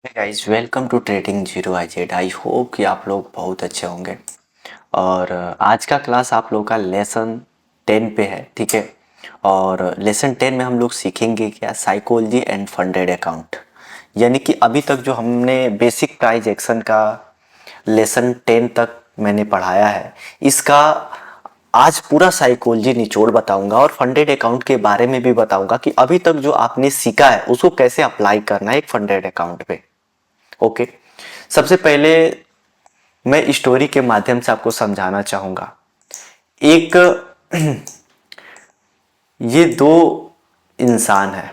Guys, welcome to trading zero I Z. I hope कि आप लोग बहुत अच्छे होंगे। और आज का क्लास आप लोग का लेसन 10 पे है, ठीक है। और लेसन 10 में हम लोग सीखेंगे क्या, साइकोलॉजी एंड फंडेड अकाउंट। यानी कि अभी तक जो हमने बेसिक प्राइस एक्शन का लेसन 10 तक मैंने पढ़ाया है, इसका आज पूरा साइकोलॉजी निचोड़ बताऊंगा और फंडेड अकाउंट के बारे में भी बताऊंगा कि अभी तक जो आपने सीखा है उसको कैसे अप्लाई करना है एक फंडेड अकाउंट पे। ओके। सबसे पहले मैं स्टोरी के माध्यम से आपको समझाना चाहूंगा। एक ये दो इंसान है,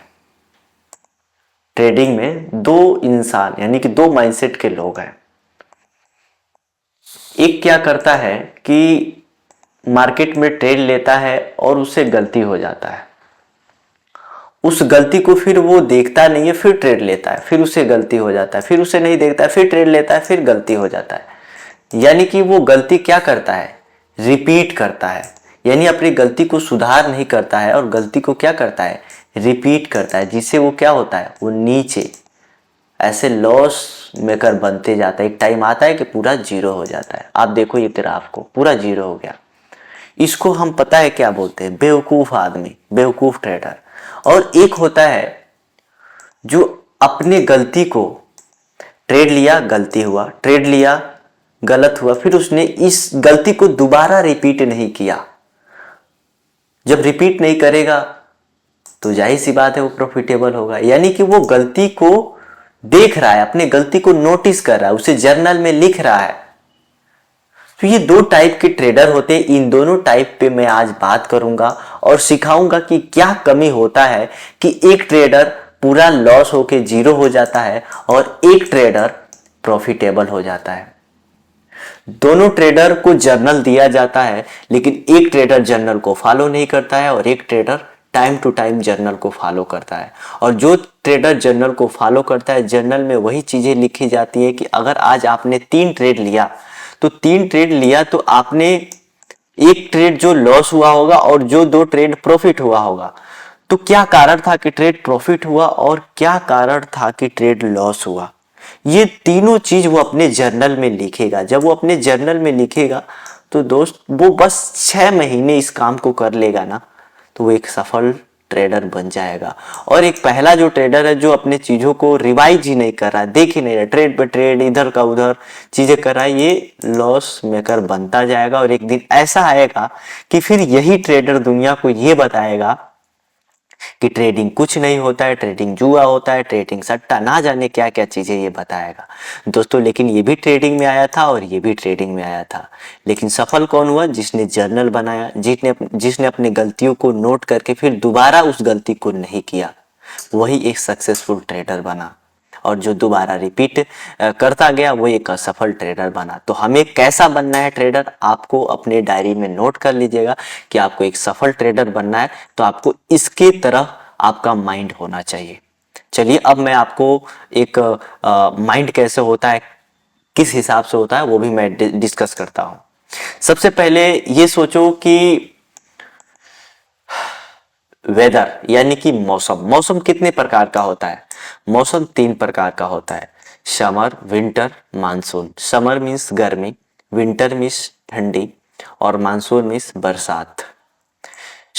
ट्रेडिंग में दो इंसान यानी कि दो माइंडसेट के लोग हैं। एक क्या करता है कि मार्केट में ट्रेड लेता है और उससे गलती हो जाता है। उस गलती को फिर वो देखता नहीं है, फिर ट्रेड लेता है, फिर उससे गलती हो जाता है, फिर उसे नहीं देखता है, फिर ट्रेड लेता है, फिर गलती हो जाता है। यानी कि वो गलती क्या करता है, रिपीट करता है। यानी अपनी गलती को सुधार नहीं करता है और गलती को क्या करता है, रिपीट करता है, जिससे वो क्या होता है, वो नीचे ऐसे लॉस मेकर बनते जाता है। एक टाइम आता है कि पूरा जीरो हो जाता है। आप देखो ये ग्राफ को, पूरा जीरो हो गया। इसको हम पता है क्या बोलते हैं, बेवकूफ आदमी, बेवकूफ ट्रेडर। और एक होता है जो अपने गलती को, ट्रेड लिया गलती हुआ, ट्रेड लिया गलत हुआ, फिर उसने इस गलती को दोबारा रिपीट नहीं किया। जब रिपीट नहीं करेगा तो जाहिर सी बात है वो प्रॉफिटेबल होगा। यानी कि वो गलती को देख रहा है, अपने गलती को नोटिस कर रहा है, उसे जर्नल में लिख रहा है। तो ये दो टाइप के ट्रेडर होते हैं। इन दोनों टाइप पे मैं आज बात करूंगा और सिखाऊंगा कि क्या कमी होता है कि एक ट्रेडर पूरा लॉस होके जीरो हो जाता है और एक ट्रेडर प्रॉफिटेबल हो जाता है। दोनों ट्रेडर को जर्नल दिया जाता है, लेकिन एक ट्रेडर जर्नल को फॉलो नहीं करता है और एक trader time to time journal को फॉलो करता है। और जो ट्रेडर जर्नल को फॉलो करता है, जर्नल में वही चीजें लिखी जाती है कि अगर आज आपने 3 ट्रेड लिया तो 3 ट्रेड लिया तो आपने एक ट्रेड जो लॉस हुआ होगा और जो 2 ट्रेड प्रॉफिट हुआ होगा। तो क्या कारण था कि ट्रेड प्रॉफिट हुआ और क्या कारण था कि ट्रेड लॉस हुआ, ये तीनों चीज वो अपने जर्नल में लिखेगा। जब वो अपने जर्नल में लिखेगा तो दोस्त वो बस 6 महीने इस काम को कर लेगा ना, तो वो एक सफल ट्रेडर बन जाएगा। और एक पहला जो ट्रेडर है जो अपने चीजों को रिवाइज ही नहीं कर रहा है, देख ही नहीं रहा, ट्रेड पे ट्रेड इधर का उधर चीजें कर रहा है, ये लॉस मेकर बनता जाएगा। और एक दिन ऐसा आएगा कि फिर यही ट्रेडर दुनिया को ये बताएगा कि ट्रेडिंग कुछ नहीं होता है, ट्रेडिंग जुआ होता है, ट्रेडिंग सट्टा, ना जाने क्या क्या चीजें ये बताएगा दोस्तों। लेकिन ये भी ट्रेडिंग में आया था और ये भी ट्रेडिंग में आया था। लेकिन सफल कौन हुआ, जिसने जर्नल बनाया, जिसने अपनी गलतियों को नोट करके फिर दोबारा उस गलती को नहीं किया, वही एक सक्सेसफुल ट्रेडर बना। और जो दोबारा रिपीट करता गया वो एक असफल ट्रेडर बना। तो हमें कैसा बनना है ट्रेडर, आपको अपने डायरी में नोट कर लीजिएगा कि आपको एक सफल ट्रेडर बनना है तो आपको इसके तरफ आपका माइंड होना चाहिए। चलिए अब मैं आपको एक माइंड कैसे होता है, किस हिसाब से होता है, वो भी मैं डिस्कस करता हूं। सबसे पहले ये सोचो कि वेदर यानी कि मौसम, मौसम कितने प्रकार का होता है, मौसम 3 प्रकार का होता है, summer, winter, monsoon. Summer means गर्मी, विंटर मीन्स ठंडी और मानसून मीन्स बरसात।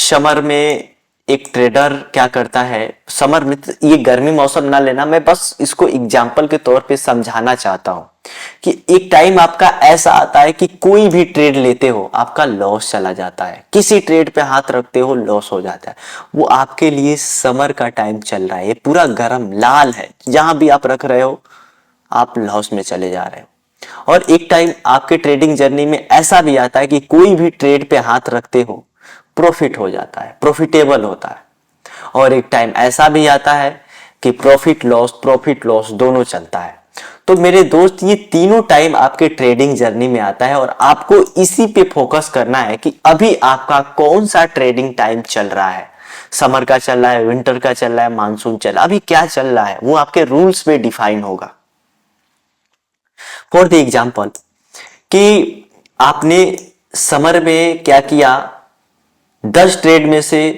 समर में एक ट्रेडर क्या करता है, समर में ये गर्मी मौसम ना लेना, मैं बस इसको एग्जाम्पल के तौर पे समझाना चाहता हूं कि एक टाइम आपका ऐसा आता है कि कोई भी ट्रेड लेते हो आपका लॉस चला जाता है, किसी ट्रेड पे हाथ रखते हो लॉस हो जाता है। वो आपके लिए समर का टाइम चल रहा है, ये पूरा गर्म लाल है, जहां भी आप रख रहे हो आप लॉस में चले जा रहे हो। और एक टाइम आपके ट्रेडिंग जर्नी में ऐसा भी आता है कि कोई भी ट्रेड पे हाथ रखते हो प्रॉफिट हो जाता है, प्रॉफिटेबल होता है। और एक टाइम ऐसा भी आता है कि प्रॉफिट लॉस दोनों चलता है। तो मेरे दोस्त ये तीनों टाइम आपके ट्रेडिंग जर्नी में आता है और आपको इसी पे फोकस करना है कि अभी आपका कौन सा ट्रेडिंग टाइम चल रहा है। समर का चल रहा है, विंटर का चल रहा है, मानसून चल रहा है, अभी क्या चल रहा है वो आपके रूल्स में डिफाइन होगा। फॉर द एग्जाम्पल कि आपने समर में क्या किया, 10 ट्रेड में से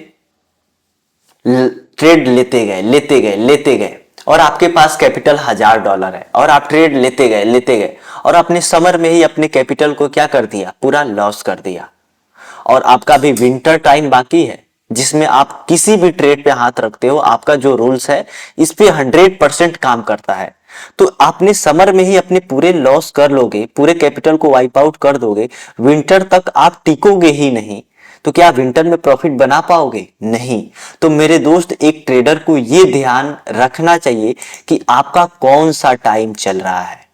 ट्रेड लेते गए लेते गए लेते गए और आपके पास कैपिटल $1000 है और आप ट्रेड लेते गए और अपने समर में ही अपने कैपिटल को क्या कर दिया, पूरा लॉस कर दिया। और आपका भी विंटर टाइम बाकी है जिसमें आप किसी भी ट्रेड पे हाथ रखते हो, आपका जो रूल्स है इस पे 100% काम करता है। तो आपने समर में ही अपने पूरे लॉस कर लोगे, पूरे कैपिटल को वाइप आउट कर दोगे, विंटर तक आप टिकोगे ही नहीं, तो क्या विंटर में प्रॉफिट बना पाओगे? नहीं। तो मेरे दोस्त, एक ट्रेडर को यह ध्यान रखना चाहिए कि आपका कौन सा टाइम चल रहा है।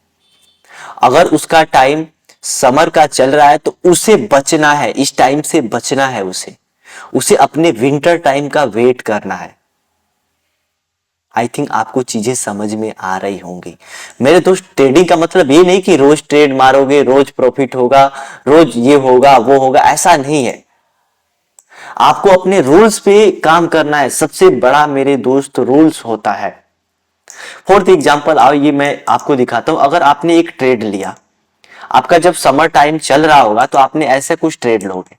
अगर उसका टाइम समर का चल रहा है तो उसे बचना है, इस टाइम से बचना है, उसे अपने विंटर टाइम का वेट करना है। आई थिंक आपको चीजें समझ में आ रही होंगी मेरे दोस्त। ट्रेडिंग का मतलब ये नहीं कि रोज ट्रेड मारोगे, रोज प्रॉफिट होगा, रोज ये होगा वो होगा, ऐसा नहीं है। आपको अपने रूल्स पे काम करना है। सबसे बड़ा मेरे दोस्त रूल्स होता है। फोर्थ एग्जांपल आओ, ये मैं आपको दिखाता हूं। अगर आपने एक ट्रेड लिया, आपका जब समर टाइम चल रहा होगा तो आपने ऐसे कुछ ट्रेड लोगे।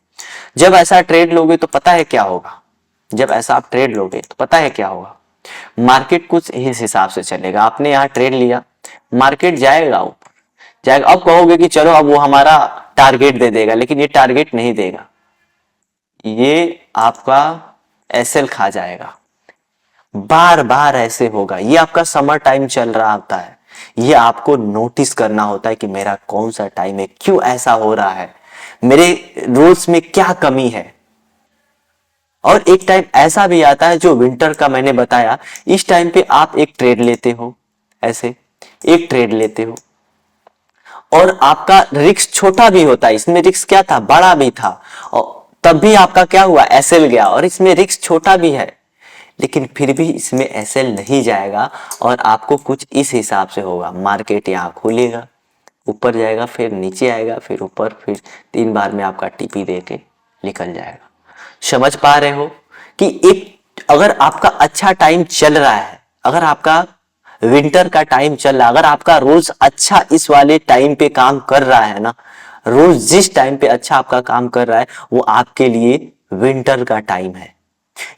जब ऐसा ट्रेड लोगे तो पता है क्या होगा, जब ऐसा आप ट्रेड लोगे तो पता है क्या होगा, मार्केट कुछ इस हिसाब से चलेगा। आपने यहाँ ट्रेड लिया, मार्केट जाएगा ऊपर, जाएगा। अब कहोगे कि चलो अब वो हमारा टारगेट दे देगा, लेकिन ये टारगेट नहीं देगा, ये आपका एसएल खा जाएगा। बार बार ऐसे होगा। ये आपका समर टाइम चल रहा होता है, ये आपको नोटिस करना होता है कि मेरा कौन सा टाइम है, क्यों ऐसा हो रहा है, मेरे रूल्स में क्या कमी है। और एक टाइम ऐसा भी आता है जो विंटर का मैंने बताया। इस टाइम पे आप एक ट्रेड लेते हो, ऐसे एक ट्रेड लेते हो और आपका रिस्क छोटा भी होता है। इसमें रिस्क क्या था, बड़ा भी था, और तब भी आपका क्या हुआ, एसएल गया। और इसमें रिस्क छोटा भी है लेकिन फिर भी इसमें एसएल नहीं जाएगा और आपको कुछ इस हिसाब से होगा। मार्केट यहाँ खुलेगा, ऊपर जाएगा, फिर नीचे आएगा, फिर ऊपर, फिर 3 बार में आपका टीपी दे के निकल जाएगा। समझ पा रहे हो कि एक, अगर आपका अच्छा टाइम चल रहा है, अगर आपका विंटर का टाइम चल रहा है, अगर आपका रोज अच्छा इस वाले टाइम पे काम कर रहा है ना, रोज जिस टाइम पे अच्छा आपका काम कर रहा है, वो आपके लिए विंटर का टाइम है।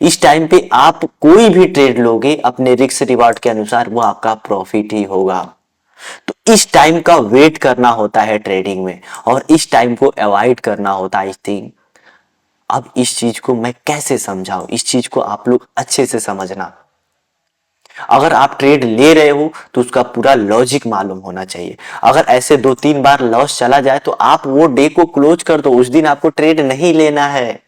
इस टाइम पे आप कोई भी ट्रेड लोगे अपने रिस्क रिवार्ड के अनुसार, वो आपका प्रॉफिट ही होगा। तो इस टाइम का वेट करना होता है ट्रेडिंग में, और इस टाइम को अवॉइड करना होता है। इस थिंग, अब इस चीज को मैं कैसे समझाऊं, इस चीज को आप लोग अच्छे से समझना। अगर आप ट्रेड ले रहे हो तो उसका पूरा लॉजिक मालूम होना चाहिए। अगर ऐसे 2-3 बार लॉस चला जाए तो आप वो डे को क्लोज कर दो, उस दिन आपको ट्रेड नहीं लेना है।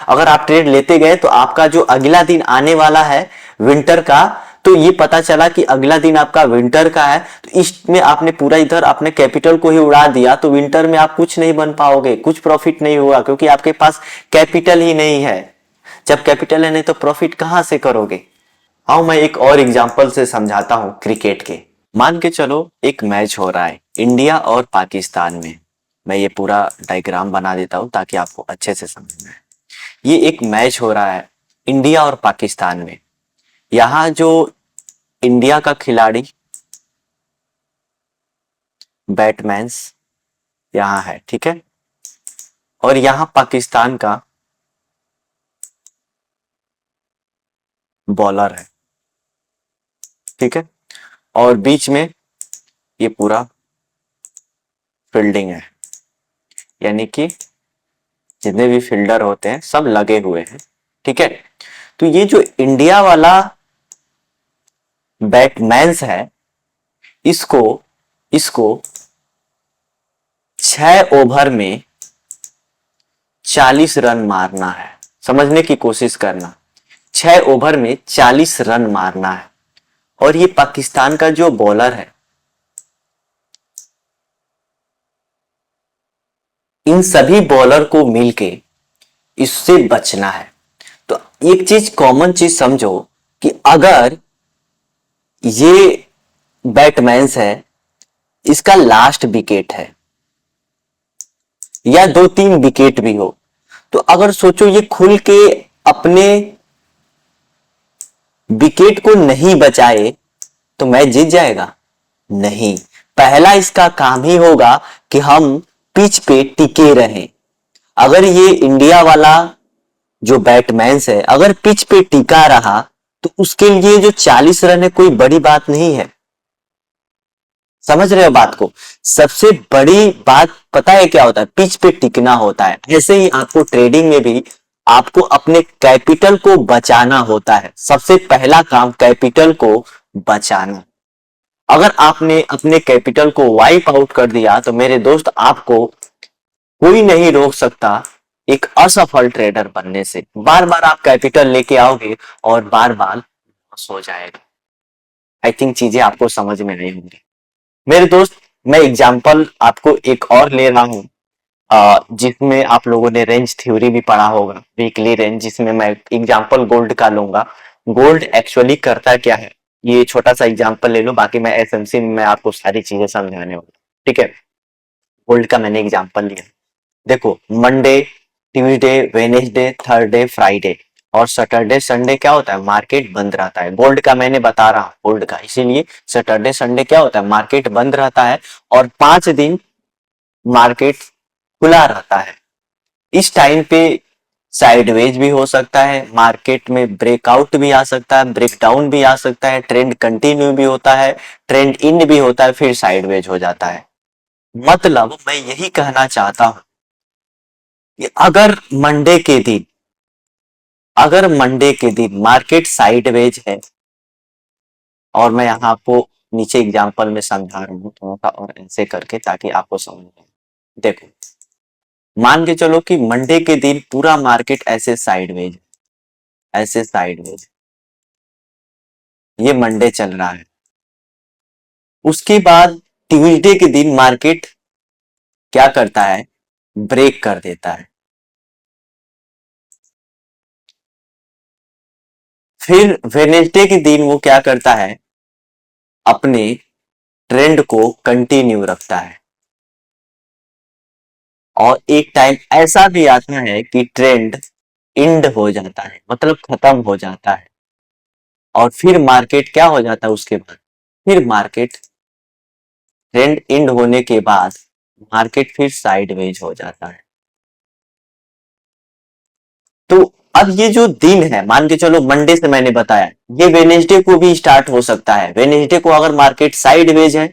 अगर आप ट्रेड लेते गए तो आपका जो अगला दिन आने वाला है विंटर का, तो ये पता चला कि अगला दिन आपका विंटर का है, तो इसमें आपने पूरा इधर अपने कैपिटल को ही उड़ा दिया, तो विंटर में आप कुछ नहीं बन पाओगे, कुछ प्रॉफिट नहीं होगा, क्योंकि आपके पास कैपिटल ही नहीं है। जब कैपिटल है नहीं तो प्रॉफिट कहां से करोगे। आओ मैं एक और एग्जांपल से समझाता हूं क्रिकेट के। मान के चलो एक मैच हो रहा है इंडिया और पाकिस्तान में। मैं ये पूरा डायग्राम बना देता हूं ताकि आपको अच्छे से समझ में आए। ये एक मैच हो रहा है इंडिया और पाकिस्तान में। यहाँ जो इंडिया का खिलाड़ी बैटमैन्स यहाँ है, ठीक है, और यहाँ पाकिस्तान का बॉलर है, ठीक है, और बीच में ये पूरा फील्डिंग है, यानी कि जितने भी फील्डर होते हैं सब लगे हुए हैं, ठीक है। तो ये जो इंडिया वाला बैटमैन्स है, इसको इसको 6 ओवर में 40 रन मारना है। समझने की कोशिश करना, 6 ओवर में 40 रन मारना है। और ये पाकिस्तान का जो बॉलर है, इन सभी बॉलर को मिलके इससे बचना है। तो एक चीज, कॉमन चीज समझो कि अगर ये बैटमैन्स है, इसका लास्ट विकेट है या 2-3 विकेट भी हो, तो अगर सोचो ये खुल के अपने विकेट को नहीं बचाए तो मैच जीत जाएगा? नहीं। पहला इसका काम ही होगा कि हम पिच पे टिके रहें। अगर ये इंडिया वाला जो बैटमैन्स है अगर पिच पे टिका रहा तो उसके लिए जो 40 रन है कोई बड़ी बात नहीं है। समझ रहे हो बात को? सबसे बड़ी बात पता है क्या होता है? पिच पे टिकना होता है। ऐसे ही आपको ट्रेडिंग में भी आपको अपने कैपिटल को बचाना होता है। सबसे पहला काम कैपिटल को बचाना। अगर आपने अपने कैपिटल को वाइप आउट कर दिया तो मेरे दोस्त आपको कोई नहीं रोक सकता एक असफल ट्रेडर बनने से। बार बार आप कैपिटल लेके आओगे और बार बार लॉस हो जाएगा। आई थिंक चीजें आपको समझ में नहीं होंगी मेरे दोस्त। मैं एग्जांपल आपको एक और ले रहा हूँ, जिसमें आप लोगों ने रेंज थ्योरी भी पढ़ा होगा, वीकली रेंज, जिसमें मैं एग्जांपल गोल्ड का लूंगा। गोल्ड एक्चुअली करता क्या है, ये छोटा सा एग्जांपल ले लो, बाकी मैं एसएमसी में आपको सारी चीजें समझाने वाला। ठीक है, गोल्ड का मैंने एग्जांपल लिया। देखो, Monday, Tuesday, Wednesday, Thursday, Friday और सैटरडे संडे क्या होता है? मार्केट बंद रहता है। गोल्ड का मैंने बता रहा हूँ, गोल्ड का इसीलिए सैटरडे संडे क्या होता है? मार्केट बंद रहता है और 5 दिन मार्केट खुला रहता है। इस टाइम पे साइडवेज भी हो सकता है, मार्केट में ब्रेकआउट भी आ सकता है, ब्रेकडाउन भी आ सकता है, ट्रेंड कंटिन्यू भी होता है, ट्रेंड इन भी होता है, फिर साइडवेज हो जाता है। मतलब मैं यही कहना चाहता हूं कि अगर मंडे के दिन मार्केट साइडवेज है, और मैं यहाँ आपको नीचे एग्जांपल में समझा रहा हूँ थोड़ा सा और ऐसे करके, ताकि आपको समझ में आए। देखो, मान के चलो कि मंडे के दिन पूरा मार्केट ऐसे साइडवेज ये मंडे चल रहा है। उसके बाद ट्यूसडे के दिन मार्केट क्या करता है? ब्रेक कर देता है। फिर वेनेसडे के दिन वो क्या करता है? अपने ट्रेंड को कंटिन्यू रखता है। और एक टाइम ऐसा भी आता है कि ट्रेंड इंड हो जाता है, मतलब खत्म हो जाता है। और फिर मार्केट क्या हो जाता है उसके बाद? फिर मार्केट ट्रेंड इंड होने के बाद मार्केट फिर साइडवेज हो जाता है। तो अब ये जो दिन है, मान के चलो मंडे से मैंने बताया, ये वेनेसडे को भी स्टार्ट हो सकता है। वेनेसडे को अगर मार्केट साइडवेज है,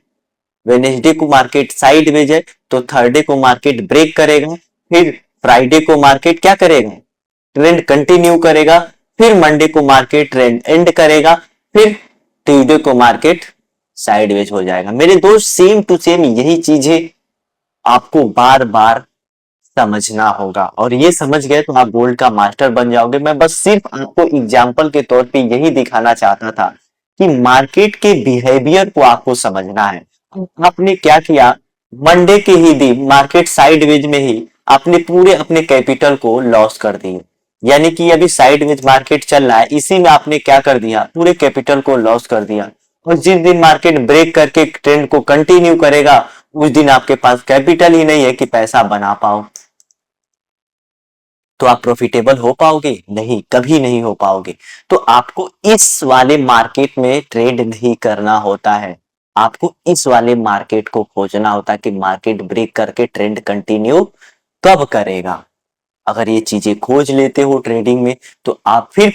वेनेसडे को मार्केट साइडवेज है, तो थर्सडे को मार्केट ब्रेक करेगा। फिर फ्राइडे को मार्केट क्या करेगा? ट्रेंड कंटिन्यू करेगा। फिर मंडे को मार्केट ट्रेंड एंड करेगा। फिर ट्यूसडे को मार्केट साइडवेज हो जाएगा। मेरे दोस्त, सेम टू सेम यही चीजें आपको बार बार समझना होगा, और ये समझ गए तो आप गोल्ड का मास्टर बन जाओगे। मैं बस सिर्फ आपको एग्जाम्पल के तौर पे यही दिखाना चाहता था कि मार्केट के बिहेवियर को आपको समझना है। आपने क्या किया? मंडे के ही दिन मार्केट साइडवेज में ही आपने पूरे अपने कैपिटल को लॉस कर दिए। यानी कि अभी साइडवेज मार्केट चल रहा है, इसी में आपने क्या कर दिया? पूरे कैपिटल को लॉस कर दिया। और जिस दिन मार्केट ब्रेक करके ट्रेंड को कंटिन्यू करेगा, उस दिन आपके पास कैपिटल ही नहीं है कि पैसा बना पाओ। तो आप प्रॉफिटेबल हो पाओगे? नहीं, कभी नहीं हो पाओगे। तो आपको इस वाले मार्केट में ट्रेड नहीं करना होता है। आपको इस वाले मार्केट को खोजना होता है कि मार्केट ब्रेक करके ट्रेंड कंटिन्यू कब करेगा। अगर ये चीजें खोज लेते हो ट्रेडिंग में, तो आप फिर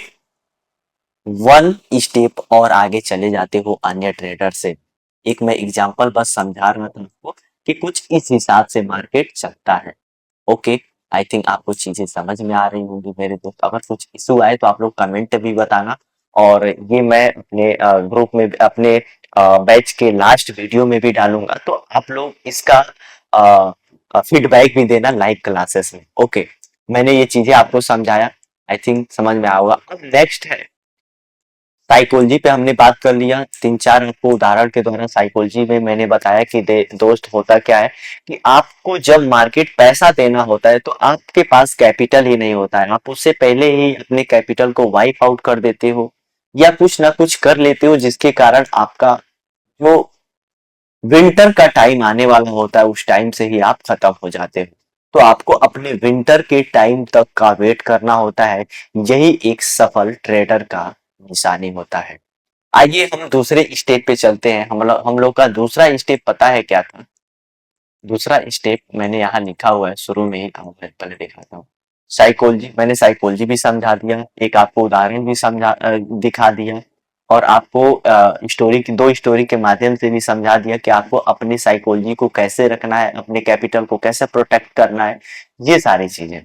1 स्टेप और आगे चले जाते हो अन्य ट्रेडर से। एक मैं एग्जांपल बस समझा रहा था आपको कि कुछ इस हिसाब से मार्केट चलता है। ओके, आई थिंक आपको चीजें समझ में आ रही होंगी मेरे दोस्त। अगर कुछ इशू आए तो आप लोग कमेंट भी बताना, और ये मैं अपने ग्रुप में, अपने बैच के लास्ट वीडियो में भी डालूंगा, तो आप लोग इसका फीडबैक भी देना लाइव क्लासेस में। ओके, मैंने ये चीजें आपको समझाया, आई थिंक समझ में आऊंगा। अब नेक्स्ट है साइकोलॉजी पे। हमने बात कर लिया, 3-4 आपको उदाहरण के द्वारा साइकोलॉजी में मैंने बताया कि दोस्त होता क्या है कि आपको जब मार्केट पैसा देना होता है तो आपके पास कैपिटल ही नहीं होता है। आप उससे पहले ही अपने कैपिटल को वाइप आउट कर देते हो, या कुछ ना कुछ कर लेते हो, जिसके कारण आपका जो विंटर का टाइम आने वाला होता है उस टाइम से ही आप खत्म हो जाते हो। तो आपको अपने विंटर के टाइम तक का वेट करना होता है। यही एक सफल ट्रेडर का निशानी होता है। आइए हम दूसरे स्टेप पे चलते हैं। हम लोग का दूसरा स्टेप पता है क्या था? दूसरा स्टेप मैंने यहाँ लिखा हुआ है शुरू में ही, पहले दिखाता हूँ। साइकोलॉजी, मैंने साइकोलॉजी भी समझा दिया, एक आपको उदाहरण भी दिखा दिया, और आपको स्टोरी की, दो स्टोरी के माध्यम से भी समझा दिया कि आपको अपनी साइकोलॉजी को कैसे रखना है, अपने कैपिटल को कैसे प्रोटेक्ट करना है, ये सारी चीजें।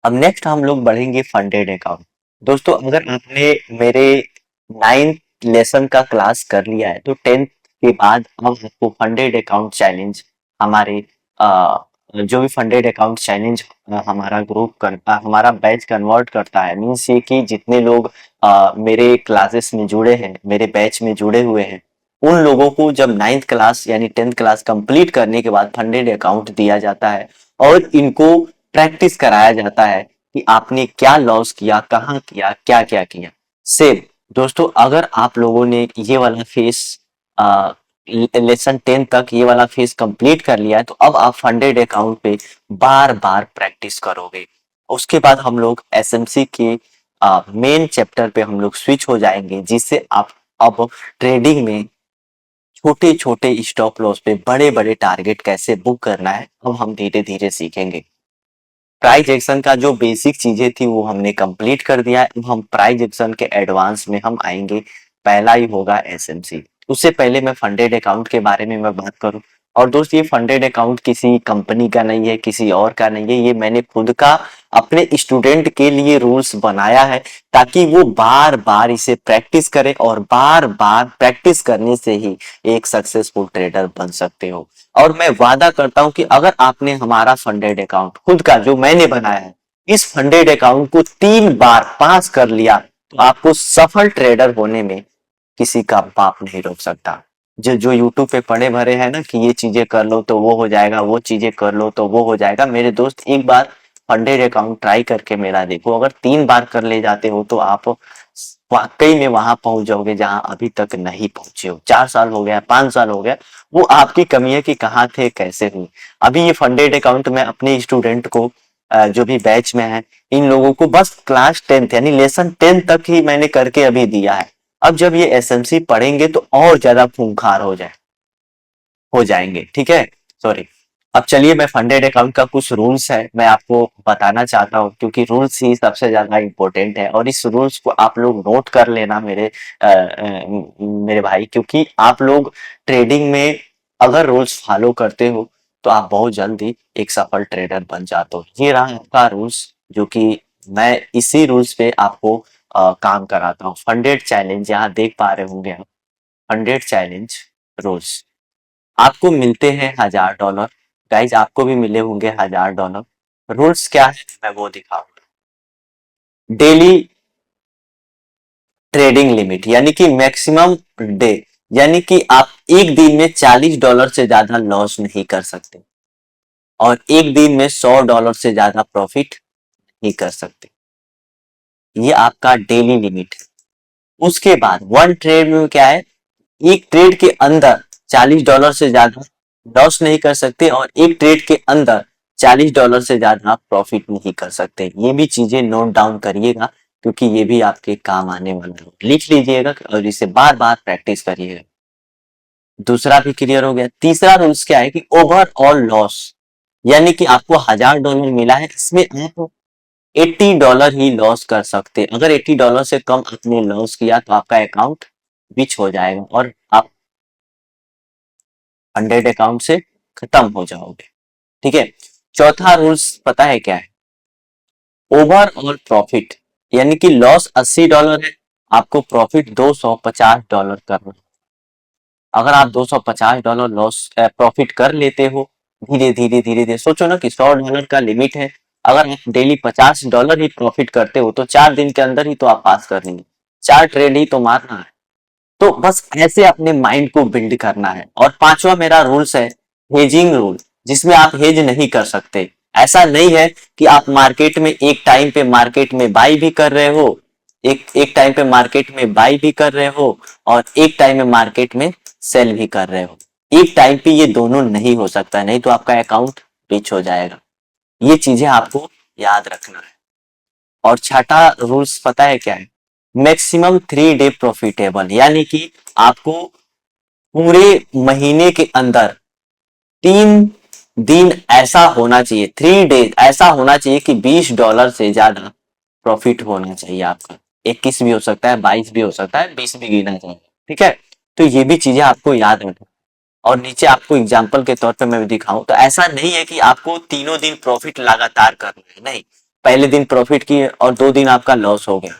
अब नेक्स्ट हम लोग बढ़ेंगे फंडेड अकाउंट। दोस्तों अगर आपने मेरे 9th लेसन का क्लास कर लिया है तो 10th के बाद अब आपको फंडेड अकाउंट चैलेंज, हमारे जो भी फंडेड अकाउंट चैलेंज हमारा ग्रुप करता, हमारा बैच कन्वर्ट करता है, मीन्स ये कि जितने लोग मेरे क्लासेस में जुड़े हैं, मेरे बैच में जुड़े हुए हैं, उन लोगों को जब 9th क्लास यानी 10th क्लास कंप्लीट करने के बाद फंडेड अकाउंट दिया जाता है और इनको प्रैक्टिस कराया जाता है कि आपने क्या लॉस किया, कहाँ किया, क्या क्या किया। सेम दोस्तों, अगर आप लोगों ने ये वाला फेस लेसन 10 तक ये वाला फेस कंप्लीट कर लिया है तो अब आप फंडेड अकाउंट पे बार बार प्रैक्टिस करोगे। उसके बाद हम लोग एसएमसी के मेन चैप्टर पे हम लोग स्विच हो जाएंगे, जिससे आप अब ट्रेडिंग में छोटे छोटे स्टॉप लॉस पे बड़े बड़े टारगेट कैसे बुक करना है अब हम धीरे धीरे सीखेंगे। प्राइस एक्शन का जो बेसिक चीजें थी वो हमने कंप्लीट कर दिया है। अब हम प्राइस एक्शन के एडवांस में हम आएंगे। पहला ही होगा एसएमसी। उससे पहले मैं फंडेड अकाउंट के बारे में मैं बात करूं, और दोस्त ये फंडेड अकाउंट किसी कंपनी का नहीं है, किसी और का नहीं है, ये मैंने खुद का अपने स्टूडेंट के लिए रूल्स बनाया है ताकि वो बार बार इसे प्रैक्टिस करे और बार बार प्रैक्टिस करने से ही एक सक्सेसफुल ट्रेडर बन सकते हो। और मैं वादा करता हूं कि अगर आपने हमारा फंडेड अकाउंट खुद का जो मैंने बनाया है, इस फंडेड अकाउंट को 3 बार पास कर लिया तो आपको सफल ट्रेडर होने में किसी का बाप नहीं रोक सकता। जो जो यूट्यूब पे पड़े भरे हैं ना कि ये चीजें कर लो तो वो हो जाएगा, वो चीजें कर लो तो वो हो जाएगा, मेरे दोस्त एक बार फंडेड अकाउंट ट्राई करके मेरा देखो। अगर 3 बार कर ले जाते हो तो आप वाकई में वहां पहुंच जाओगे जहां अभी तक नहीं पहुंचे हो। 4 साल हो गया, 5 साल हो गया, वो आपकी कमी है कि कहाँ थे, कैसे हुई। अभी ये फंडेड अकाउंट मैं अपने स्टूडेंट को जो भी बैच में है, इन लोगों को बस क्लास 10th यानी लेसन 10 तक ही मैंने करके अभी दिया है। अब जब ये एसएमसी पढ़ेंगे तो और ज्यादा खूंखार हो जाएंगे, ठीक है। सॉरी। अब चलिए, मैं फंडेड अकाउंट का कुछ रूल्स है मैं आपको बताना चाहता हूँ, क्योंकि रूल्स ही सबसे ज्यादा इंपॉर्टेंट है और इस रूल्स को आप लोग नोट कर लेना मेरे भाई, क्योंकि आप लोग ट्रेडिंग में अगर रूल्स फॉलो करते हो तो आप बहुत जल्दी एक सफल ट्रेडर बन जाते हो। ये रहा आपका रूल्स, जो कि मैं इसी रूल्स पे आपको काम कराता हूँ। फंडेड चैलेंज यहाँ देख पा रहे होंगे आप। फंडेड चैलेंज रूल्स आपको मिलते हैं $1000। गाइज आपको भी मिले होंगे $1000। रूल्स क्या है मैं वो दिखाऊंगा। डेली ट्रेडिंग लिमिट यानी कि मैक्सिमम डे, यानी कि आप एक दिन में $40 से ज्यादा लॉस नहीं कर सकते और एक दिन में $100 से ज्यादा प्रॉफिट नहीं कर सकते। ये आपका डेली लिमिट है। उसके बाद वन ट्रेड में क्या है, एक ट्रेड के अंदर $40 से ज्यादा लॉस नहीं कर सकते और एक ट्रेड के अंदर $40 से ज्यादा प्रॉफिट नहीं कर सकते। ये भी चीजें नोट डाउन करिएगा, क्योंकि ये भी आपके काम आने वाला है। लिख लीजिएगा और इसे बार बार प्रैक्टिस करिएगा। दूसरा भी क्लियर हो गया। तीसरा रूल्स क्या है कि ओवरऑल लॉस, यानी कि आपको $1000 मिला है, इसमें आप $80 ही लॉस कर सकते। अगर $80 से कम आपने लॉस किया तो आपका अकाउंट बिच हो जाएगा और आप फंडेड अकाउंट से खत्म हो जाओगे, ठीक है। चौथा रूल्स पता है क्या है, ओवरऑल प्रॉफिट, यानी कि लॉस $80 है, आपको प्रॉफिट $250 करना। अगर आप $250 लॉस प्रॉफिट कर लेते हो धीरे धीरे धीरे धीरे, सोचो ना कि $100 का लिमिट है, अगर आप डेली $50 ही प्रॉफिट करते हो तो 4 दिन के अंदर ही तो आप पास कर लेंगे। 4 ट्रेड ही तो मारना है। तो बस ऐसे अपने माइंड को बिल्ड करना है। और पांचवा मेरा रूल्स है हेजिंग रूल, जिसमें आप हेज नहीं कर सकते। ऐसा नहीं है कि आप मार्केट में एक टाइम पे मार्केट में बाई भी कर रहे हो, एक एक टाइम पे मार्केट में बाई भी कर रहे हो और एक टाइम में मार्केट में सेल भी कर रहे हो। एक टाइम पे ये दोनों नहीं हो सकता, नहीं तो आपका अकाउंट पिच हो जाएगा। ये चीजें आपको याद रखना है। और छठा रूल्स पता है क्या है, मैक्सिमम 3 डे प्रॉफिटेबल, यानी कि आपको पूरे महीने के अंदर 3 दिन ऐसा होना चाहिए, 3 डेज ऐसा होना चाहिए कि $20 से ज्यादा प्रॉफिट होना चाहिए आपका। 21 भी हो सकता है, 22 भी हो सकता है, 20 भी गिना जाएगा। ठीक है, तो ये भी चीजें आपको याद रखना। और नीचे आपको एग्जाम्पल के तौर पे मैं दिखाऊं तो ऐसा नहीं है कि आपको तीनों दिन प्रॉफिट लगातार करना है, नहीं। पहले दिन प्रॉफिट किए और 2 दिन आपका लॉस हो गया,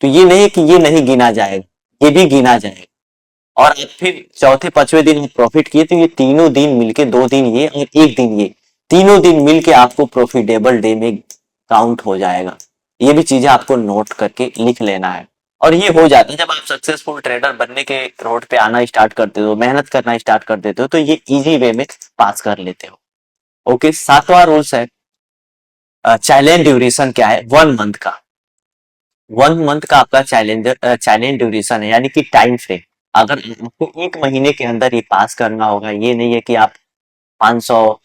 तो ये नहीं है कि ये नहीं गिना जाएगा, ये भी गिना जाएगा। और आप फिर चौथे पांचवें दिन प्रॉफिट किए तो ये तीनों दिन मिलके, 2 दिन ये और एक दिन ये, तीनों दिन मिलके आपको प्रॉफिटेबल डे में काउंट हो जाएगा। ये भी चीजें आपको नोट करके लिख लेना है। और ये हो जाता है जब आप सक्सेसफुल ट्रेडर बनने के रोड पे आना स्टार्ट करते हो, मेहनत करना स्टार्ट कर देते हो, तो ये इजी वे में पास कर लेते हो। ओके, 7वां रूल्स है, चैलेंज ड्यूरेशन क्या है, 1 मंथ का। 1 मंथ का आपका चैलेंज ड्यूरेशन है, यानी कि टाइम फ्रेम। अगर आपको 1 महीने के अंदर ये पास करना होगा, ये नहीं है कि आप 500,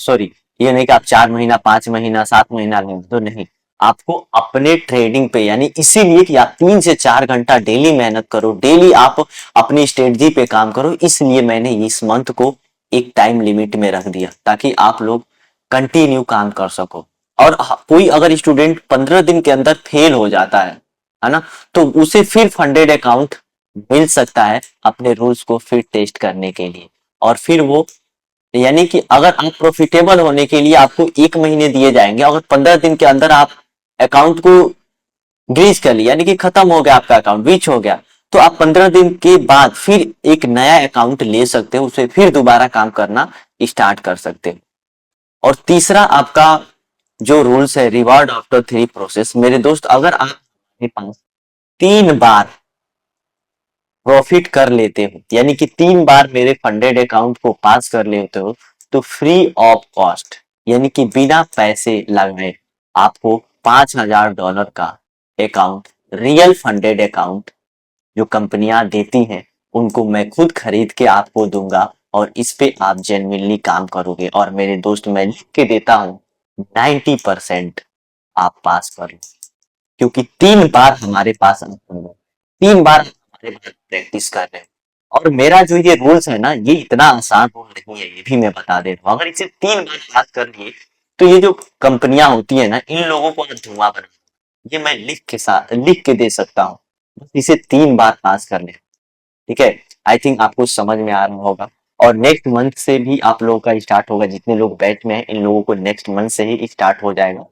सॉरी, ये नहीं कि आप 4 महीना, 5 महीना, 7 महीना लें, तो नहीं। आपको अपने ट्रेडिंग पे, यानी इसीलिए कि आप 3 से 4 घंटा डेली मेहनत करो, डेली आप अपनी स्ट्रेटजी पे काम करो, इसलिए मैंने इस मंथ को एक टाइम लिमिट में रख दिया ताकि आप लोग कंटिन्यू काम कर सको। और कोई अगर स्टूडेंट 15 दिन के अंदर फेल हो जाता है ना, तो उसे फिर फंडेड अकाउंट मिल सकता है अपने रूल्स को फिर टेस्ट करने के लिए। और फिर वो, यानी कि अगर आप प्रॉफिटेबल होने के लिए आपको 1 महीने दिए जाएंगे, अगर 15 दिन के अंदर आप अकाउंट को ग्रीज कर लिया, यानी कि खत्म हो गया आपका अकाउंट, ब्रीच हो गया, तो आप 15 दिन के बाद फिर एक नया अकाउंट ले सकते हो, उसे फिर दोबारा काम करना स्टार्ट कर सकते हो। और तीसरा आपका जो रूल्स है, रिवार्ड आफ्टर 3 प्रोसेस। मेरे दोस्त, अगर आप के पास 3 बार प्रॉफिट कर लेते हो, यानी कि 3 बार मेरे फंडेड अकाउंट को पास कर लेते हो, तो फ्री ऑफ कॉस्ट, यानी कि बिना पैसे लगाए आपको $5,000 का अकाउंट, रियल फंडेड अकाउंट जो कंपनियां देती हैं, उनको मैं खुद खरीद के आपको दूंगा। और इस पे आप जेन्युइनली काम करोगे, और मेरे दोस्त मैं लिख के देता हूँ, 90% आप पास कर लो, क्योंकि 3 बार हमारे पास आता है, 3 बार हमारे पास प्रैक्टिस कर रहे हैं। और मेरा जो ये रूल्स है ना, ये इतना आसान रूल नहीं है, ये भी मैं बता दे रहा हूँ। अगर इसे 3 बार पास कर लिए, तो ये जो कंपनियां होती है ना, इन लोगों को आज धुआं बना, ये मैं लिख के दे सकता हूँ। बस इसे 3 बार पास कर ले, ठीक है। आई थिंक आपको समझ में आ रहा होगा। और नेक्स्ट मंथ से भी आप लोगों का स्टार्ट होगा, जितने लोग बैच में हैं इन लोगों को नेक्स्ट मंथ से ही स्टार्ट हो जाएगा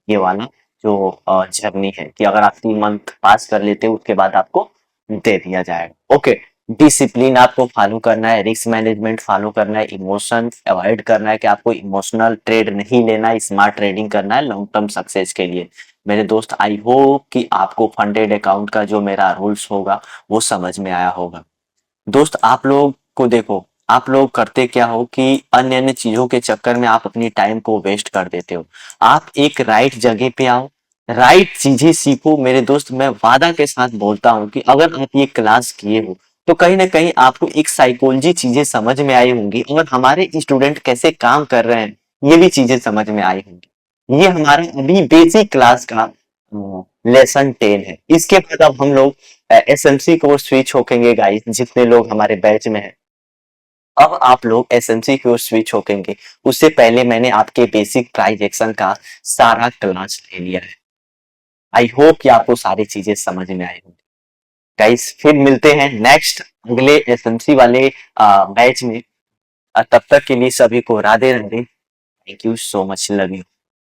ये वाला जो जर्नी है, कि अगर आप 3 मंथ पास कर लेते हो उसके बाद आपको दे दिया जाएगा। ओके, डिसिप्लिन आपको फॉलो करना है, रिस्क मैनेजमेंट फॉलो करना है, इमोशन अवॉइड करना है, कि आपको इमोशनल ट्रेड नहीं लेना है, स्मार्ट ट्रेडिंग करना है लॉन्ग टर्म सक्सेस के लिए। मेरे दोस्त, आई होप कि आपको फंडेड अकाउंट का जो मेरा रूल्स होगा वो समझ में आया होगा। दोस्त, आप लोग को देखो, आप लोग करते क्या हो कि अन्य अन्य चीजों के चक्कर में आप अपनी टाइम को वेस्ट कर देते हो। आप एक राइट जगह पे आओ, राइट चीजें सीखो। मेरे दोस्त, मैं वादा के साथ बोलता हूँ कि अगर आप ये क्लास किए हो, तो कहीं ना कहीं आपको एक साइकोलॉजी चीजें समझ में आई होंगी, और हमारे स्टूडेंट कैसे काम कर रहे हैं ये भी चीजें समझ में आई होंगी। ये हमारा अभी बेसिक क्लास का लेसन 10 है। इसके बाद अब हम लोग एसएमसी को स्विच होकेंगे गाइस, जितने लोग हमारे बैच में हैं। अब आप लोग एसएमसी की ओर स्विच होकेंगे, उससे पहले मैंने आपके बेसिक प्राइस एक्शन का सारा क्लास ले लिया है। आई होप कि आपको सारी चीजें समझ में आई होंगी। गाइस, फिर मिलते हैं नेक्स्ट अगले एसएमसी वाले बैच में। तब तक के लिए सभी को Radhe Radhe. Thank you so much, love you.